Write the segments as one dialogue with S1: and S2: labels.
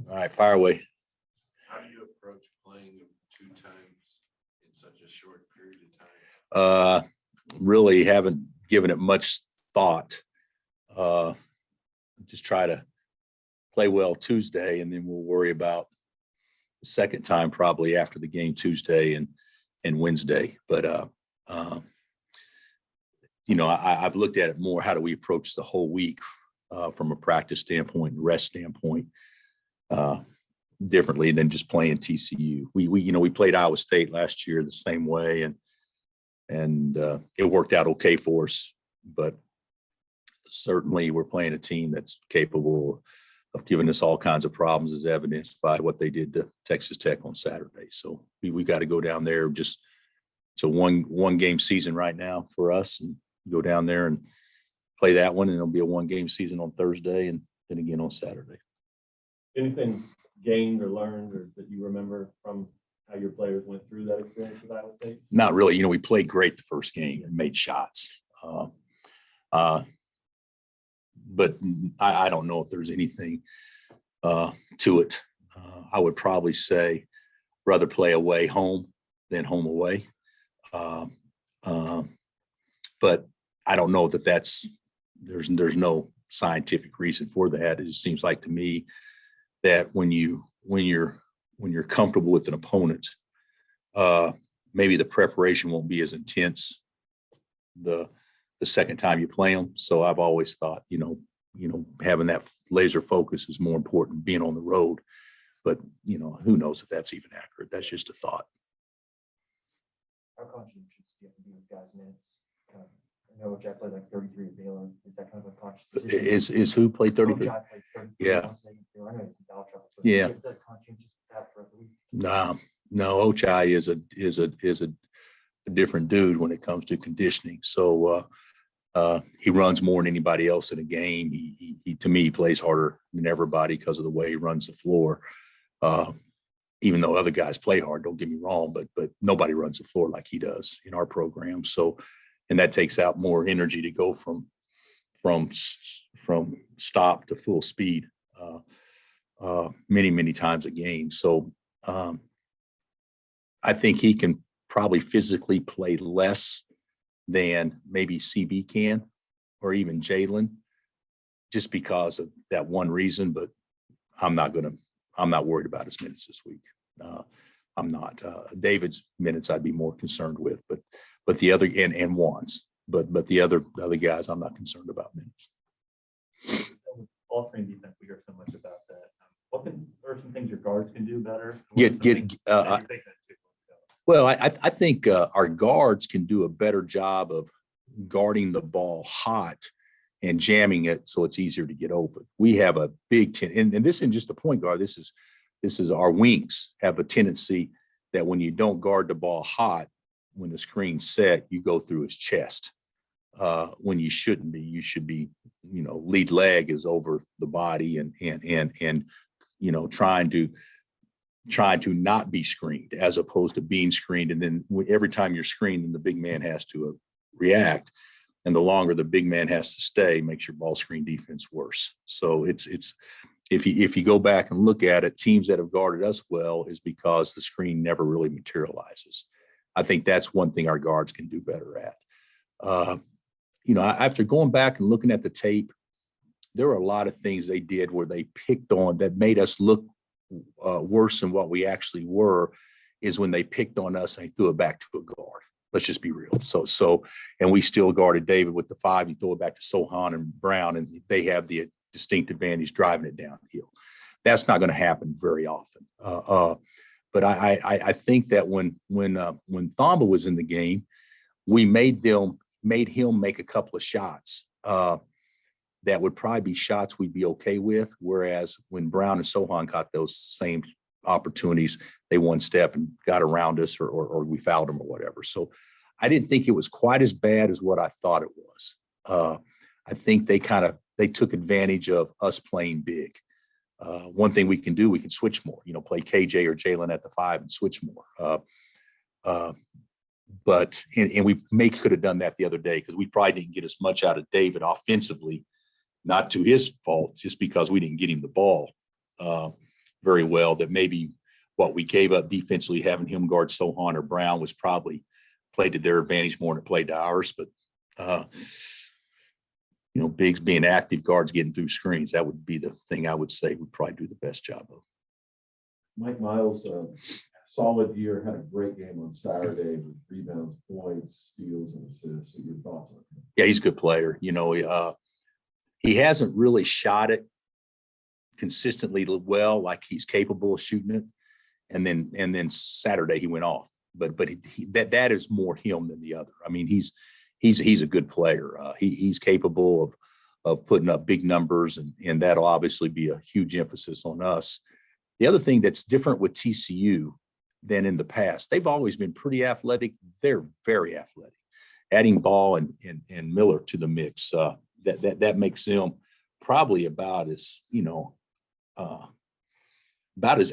S1: All right, fire away.
S2: How do you approach playing them 2 times in such a short period of time?
S1: Really haven't given it much thought. Just try to play well Tuesday, and then we'll worry about the second time probably after the game Tuesday and Wednesday. But I've looked at it more. How do we approach the whole week from a practice standpoint and rest standpoint differently than just playing TCU? We played Iowa State last year the same way, and it worked out okay for us. But certainly we're playing a team that's capable of giving us all kinds of problems, as evidenced by what they did to Texas Tech on Saturday. So we got to go down there. It's a one game season right now for us, and go down there and play that one, and it'll be a 1-game season on Thursday and then again on Saturday.
S3: Anything gained or learned or that you remember from how your players went through that experience with Iowa State?
S1: Not really. We played great the first game and made shots. But I don't know if there's anything to it. I would probably say rather play away home than home away. But I don't know that there's no scientific reason for that. It just seems like to me that when you're comfortable with an opponent, maybe the preparation won't be as intense the second time you play them. So I've always thought, having that laser focus is more important being on the road. But, who knows if that's even accurate. That's just a thought.
S4: How conscientious do you have to be with guys' minutes? I know Jack played like 33 at Baylor. Is that kind of a conscious decision?
S1: Is who played 33?
S4: Jack played 33
S1: Yeah.
S4: once a year. I know he's in foul trouble, but
S1: Yeah.
S4: is that conscientious with that for the week?
S1: No, Ochai is a different dude when it comes to conditioning. So he runs more than anybody else in a game. He to me, he plays harder than everybody because of the way he runs the floor. Even though other guys play hard, don't get me wrong, but nobody runs the floor like he does in our program. So, and that takes out more energy to go from stop to full speed many times a game. So I think he can probably physically play less than maybe CB can, or even Jalen, just because of that one reason. But I'm not worried about his minutes this week. I'm not. David's minutes I'd be more concerned with, but the other and Juan's, but the other guys I'm not concerned about minutes.
S3: Ball screen defense, we hear so much about that. What are some things your guards can do better?
S1: Well, I think our guards can do a better job of guarding the ball hot and jamming it so it's easier to get open. We have a big and this isn't just a point guard. This is our wings have a tendency that when you don't guard the ball hot, when the screen's set, you go through his chest. When you shouldn't be. You should be, lead leg is over the body and trying to not be screened as opposed to being screened. And then every time you're screened, then the big man has to react. And the longer the big man has to stay, makes your ball screen defense worse. So it's if you go back and look at it, teams that have guarded us well is because the screen never really materializes. I think that's one thing our guards can do better at. After going back and looking at the tape, there were a lot of things they did where they picked on that made us look worse than what we actually were, is when they picked on us and they threw it back to a guard. Let's just be real. And we still guarded David with the 5. You throw it back to Sohan and Brown, and they have the distinct advantage driving it downhill. That's not going to happen very often. But I think that when Thamba was in the game, we made him make a couple of shots that would probably be shots we'd be okay with. Whereas when Brown and Sohan got those same opportunities, they one step and got around us or we fouled them or whatever. So I didn't think it was quite as bad as what I thought it was. I think they took advantage of us playing big. One thing we can do, we can switch more, play KJ or Jalen at the 5 and switch more. But we could have done that the other day, because we probably didn't get as much out of David offensively, not to his fault, just because we didn't get him the ball very well that maybe what we gave up defensively, having him guard Sohan or Brown, was probably played to their advantage more than it played to ours. But, bigs being active, guards getting through screens, that would be the thing I would say would probably do the best job of.
S5: Mike Miles, solid year, had a great game on Saturday with rebounds, points, steals, and assists. Your thoughts on him?
S1: Yeah, he's a good player. He hasn't really shot it consistently well, like he's capable of shooting it. And then Saturday he went off. But that is more him than the other. I mean, he's a good player. He's capable of putting up big numbers, and that'll obviously be a huge emphasis on us. The other thing that's different with TCU than in the past, they've always been pretty athletic. They're very athletic. Adding Ball and Miller to the mix, that makes them probably about as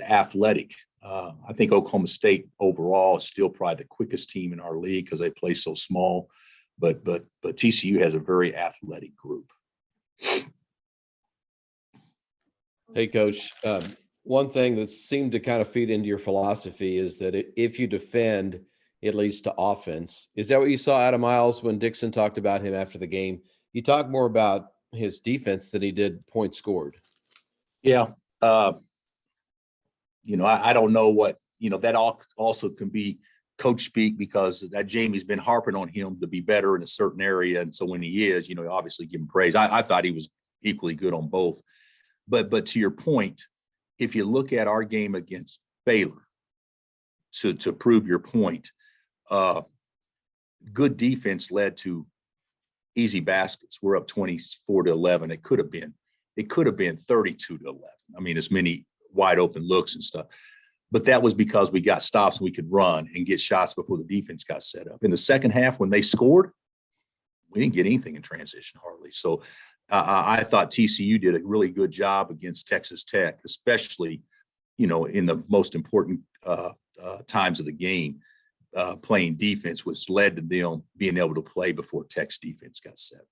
S1: athletic. I think Oklahoma State overall is still probably the quickest team in our league because they play so small, but TCU has a very athletic group.
S6: Hey, Coach. One thing that seemed to kind of feed into your philosophy is that if you defend, it leads to offense. Is that what you saw out of Miles when Dixon talked about him after the game? He talked more about his defense than he did points scored.
S1: Yeah. I don't know what, that also can be coach speak, because that Jamie's been harping on him to be better in a certain area. And so when he is, obviously give him praise. I thought he was equally good on both. But to your point, if you look at our game against Baylor, to prove your point, good defense led to easy baskets. We're up 24-11. It could have been 32-11. I mean, as many wide open looks and stuff. But that was because we got stops and we could run and get shots before the defense got set up. In the second half, when they scored, we didn't get anything in transition hardly. So I thought TCU did a really good job against Texas Tech, especially, in the most important times of the game, playing defense, which led to them being able to play before Tech's defense got set.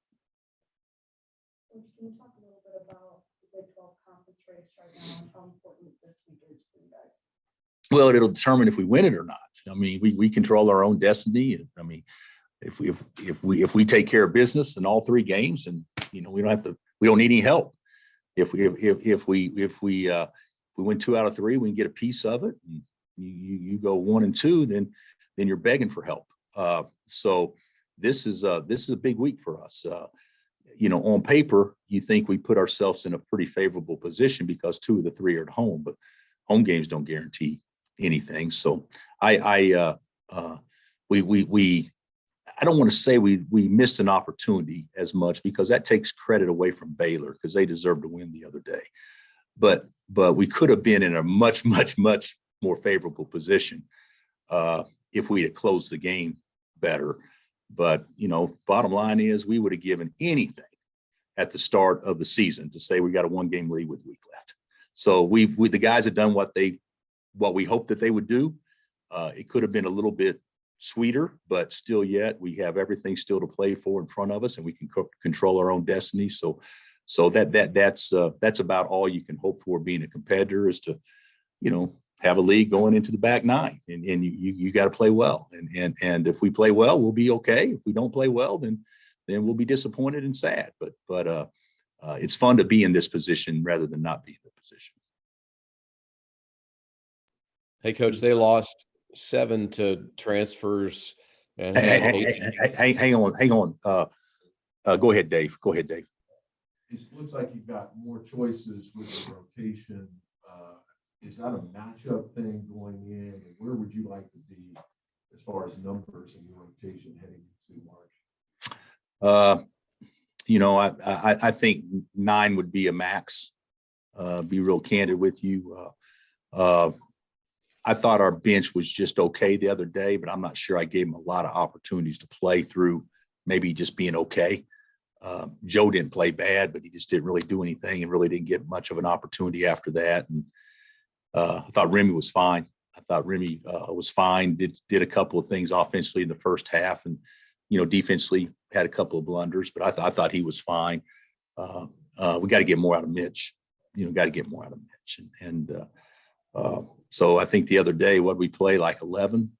S7: Can you talk a little bit about the Big 12 conference race right now and how important this week is for you guys?
S1: Well, it'll determine if we win it or not. I mean, we control our own destiny. I mean, if we take care of business in all three games, and we don't need any help. If we win 2 out of 3, we can get a piece of it. And you go 1 and 2, then you're begging for help. So this is a big week for us. On paper, you think we put ourselves in a pretty favorable position because 2 of the 3 are at home, but home games don't guarantee anything. So I don't want to say we missed an opportunity as much, because that takes credit away from Baylor, because they deserved to win the other day. But we could have been in a much, much, much more favorable position if we had closed the game better. But, bottom line is we would have given anything at the start of the season to say we got a 1-game lead with a week left. So the guys have done what we hoped that they would do. It could have been a little bit sweeter, but still yet we have everything still to play for in front of us, and we can control our own destiny. So that's about all you can hope for being a competitor, is to, have a league going into the back 9, and you got to play well. And if we play well, we'll be okay. If we don't play well, then we'll be disappointed and sad. But it's fun to be in this position rather than not be in the position.
S6: Hey, Coach, they lost 7 to transfers. And
S1: Hang on. Go ahead, Dave.
S5: It looks like you've got more choices with the rotation. Is that a matchup thing going in? And where would you like to be as far as numbers in your rotation heading into March?
S1: I think 9 would be a max. Be real candid with you. I thought our bench was just okay the other day, but I'm not sure I gave them a lot of opportunities to play through, maybe just being okay. Joe didn't play bad, but he just didn't really do anything and really didn't get much of an opportunity after that. And I thought Remy was fine. Was fine, did a couple of things offensively in the first half, and, defensively had a couple of blunders, but I thought he was fine. We got to get more out of Mitch. much. So I think the other day, what we play, like 11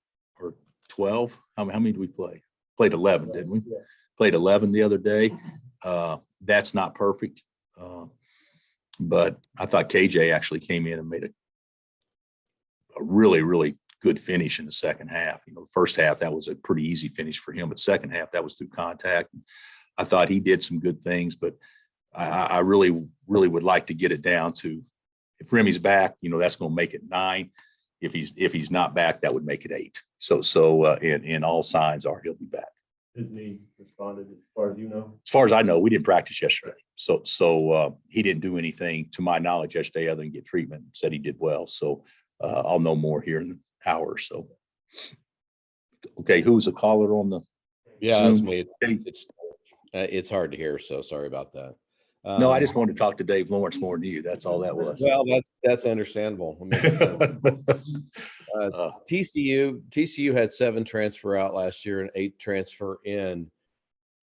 S1: or 12? How many did we play? Played 11, didn't we?
S3: Yeah.
S1: Played 11 the other day. That's not perfect. But I thought KJ actually came in and made a really, really good finish in the second half. You know, the first half, that was a pretty easy finish for him, but second half, that was through contact. I thought he did some good things, but I really, really would like to get it down to, if Remy's back, you know, that's going to make it 9. If he's not back, that would make it 8. And all signs are he'll be back.
S3: His knee responded as far as you know.
S1: As far as I know, we didn't practice yesterday. So he didn't do anything to my knowledge yesterday other than get treatment. Said he did well. So I'll know more here in an hour or so. Okay, who's the caller on the?
S6: Yeah, that's
S1: Zoom?
S6: me. It's hard to hear, so sorry about that.
S1: No, I just wanted to talk to Dave Lawrence more than you. That's all that was.
S6: Well, that's understandable. I mean, TCU had 7 transfer out last year and 8 transfer in.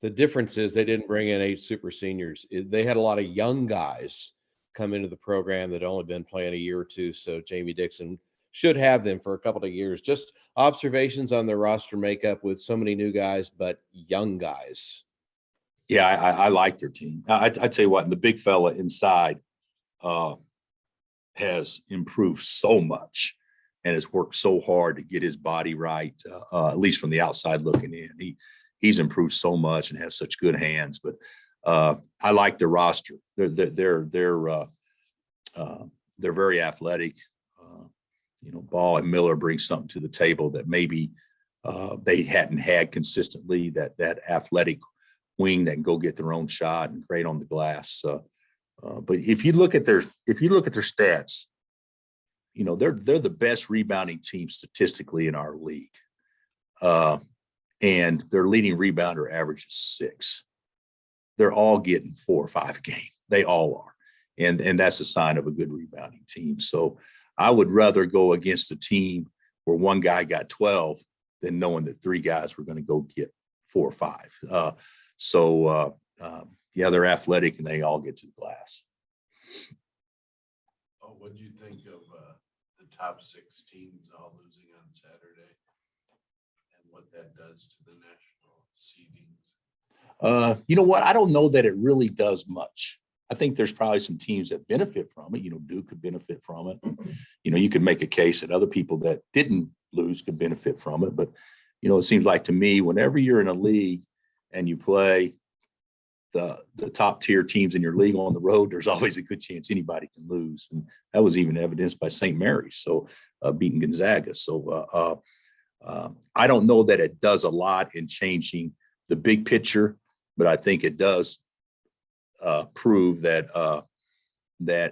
S6: The difference is they didn't bring in 8 super seniors. They had a lot of young guys come into the program that had only been playing a year or two. So Jamie Dixon should have them for a couple of years. Just observations on their roster makeup with so many new guys, but young guys.
S1: Yeah, I like their team. I tell you what, and the big fella inside has improved so much and has worked so hard to get his body right, at least from the outside looking in. He's improved so much and has such good hands. But I like the roster. They're very athletic. You know, Ball and Miller bring something to the table that maybe they hadn't had consistently. That athletic wing that can go get their own shot and great on the glass. But if you look at their stats, you know, they're the best rebounding team statistically in our league. And their leading rebounder average is 6. They're all getting 4 or 5 a game. They all are. And that's a sign of a good rebounding team. So I would rather go against a team where one guy got 12 than knowing that 3 guys were going to go get 4 or 5. Yeah, they're athletic and they all get to the glass.
S2: Oh, what do you think of the top 6 teams all losing on Saturday? And what that does to the national seedings?
S1: You know what? I don't know that it really does much. I think there's probably some teams that benefit from it. You know, Duke could benefit from it. You know, you could make a case that other people that didn't lose could benefit from it. But, you know, it seems like to me, whenever you're in a league and you play the top tier teams in your league on the road, there's always a good chance anybody can lose. And that was even evidenced by St. Mary's. So beating Gonzaga. So I don't know that it does a lot in changing the big picture, but I think it does prove that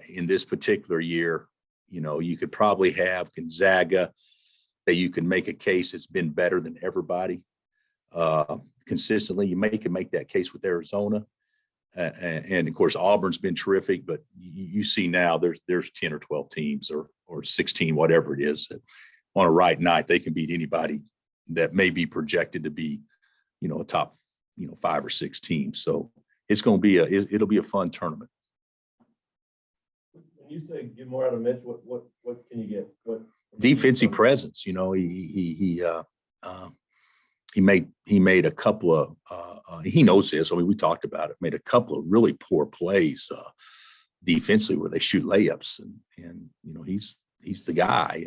S1: in this particular year, you know, you could probably have Gonzaga that you can make a case it's been better than everybody consistently. You can make that case with Arizona. And of course, Auburn's been terrific, but you see now there's 10 or 12 teams or 16, whatever it is, that on a right night, they can beat anybody that may be projected to be, you know, a top, you know, 5 or 6 teams. So it's going to be it'll be a fun tournament.
S3: When you say get more out of Mitch, what can you get? What
S1: Defensive presence, you know, he made a couple of he knows this. I mean, we talked about it. Made a couple of really poor plays defensively where they shoot layups, and you know he's the guy.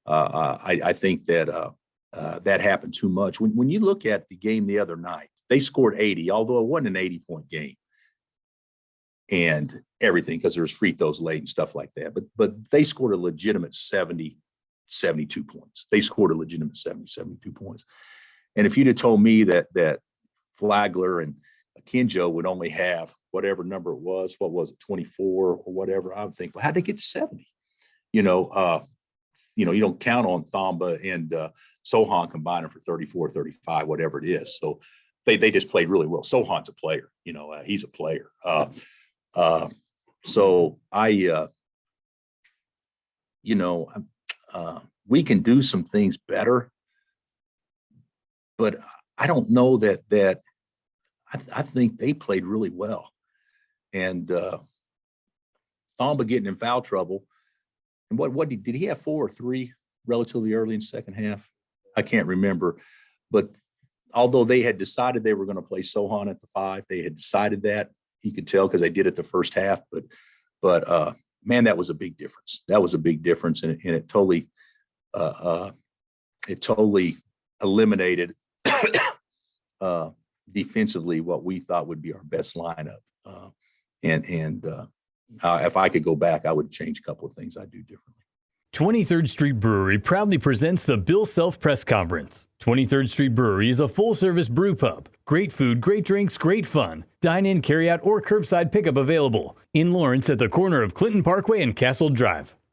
S1: I think that that happened too much. When you look at the game the other night, they scored 80, although it wasn't an 80-point game, and everything because there's free throws late and stuff like that. But they scored a legitimate 70, 72 points. They scored a legitimate 70, 72 points. And if you'd have told me that Flagler and Kenjo would only have whatever number it was, what was it, 24 or whatever, I would think, well, how'd they get to 70? You know, you don't count on Thamba and Sohan combining for 34, 35, whatever it is. So they just played really well. Sohan's a player, you know, he's a player. So we can do some things better. But I don't know that I think they played really well. And Thamba getting in foul trouble And what did he have 4 or 3 relatively early in second half? I can't remember. But although they had decided they were going to play Sohan at the 5, they had decided that. You could tell because they did it the first half. But man, that was a big difference. That was a big difference, and it totally eliminated defensively what we thought would be our best lineup. If I could go back, I would change a couple of things I do differently.
S8: 23rd Street Brewery proudly presents the Bill Self Press Conference. 23rd Street Brewery is a full-service brew pub. Great food, great drinks, great fun. Dine-in, carry-out, or curbside pickup available. In Lawrence at the corner of Clinton Parkway and Castle Drive.